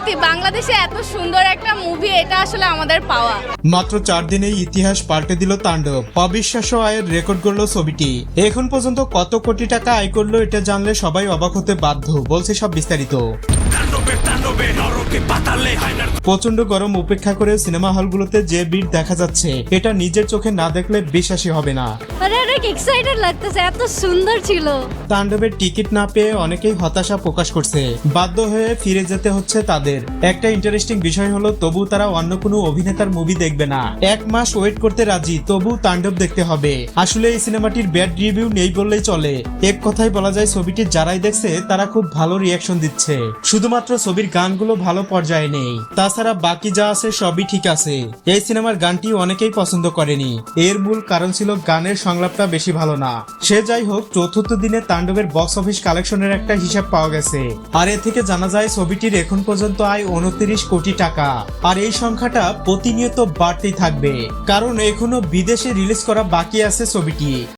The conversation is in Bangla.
সত্যি বাংলাদেশে এত সুন্দর একটা মুভি, এটা আসলে আমাদের পাওয়া। মাত্র 4 দিনেই ইতিহাস পাল্টে দিল তাণ্ডব। অবিশ্বাস্য আয়ের রেকর্ড গড়ল ছবিটি। এখন পর্যন্ত কত কোটি টাকা আয় করলো এটা জানলে সবাই অবাক হতে বাধ্য। বলছি সব বিস্তারিত। প্রচন্ড গরম উপেক্ষা করে সিনেমা হলগুলোতে যে ভিড় দেখা যাচ্ছে, এটা নিজের চোখে না দেখলে বিশ্বাসই হবে না। আরে অনেক এক্সাইটেড লাগতেছে, এত সুন্দর ছিল। তাণ্ডবের টিকিট না পেয়ে অনেকেই হতাশা প্রকাশ করছে, বাধ্য হয়ে ফিরে যেতে হচ্ছে তাদের। একটা ইন্টারেস্টিং বিষয় হলো তবু তারা অন্য কোনো অভিনেতার মুভি দেখবে না। 1 মাস ওয়েট করতে রাজি, তবু তাণ্ডব দেখতে হবে। আসলে এই সিনেমাটির ব্যাড রিভিউ নেই বললেই চলে। এক কথায় বলা যায় ছবিটি যারাই দেখছে তারা খুব ভালো রিয়াকশন দিচ্ছে। শুধুমাত্র ছবির গানগুলো ভালো পর্যায়ে নেই, তাছাড়া বাকি যা আছে সবই ঠিক আছে। এই সিনেমার গানটি অনেকেই পছন্দ করেনি। এর মূল কারণ ছিল গানের সংলাপটা বেশি ভালো না। সে যাই হোক, চতুর্থ দিনে তাণ্ডবের বক্স অফিস কালেকশনের একটা হিসাব পাওয়া গেছে, আর এ থেকে জানা যায় ছবিটির এখন পর্যন্ত আয় 29 কোটি টাকা। আর এই সংখ্যাটা প্রতিনিয়ত বাড়তেই থাকবে, কারণ এখনো বিদেশে রিলিজ করা বাকি আছে ছবিটি।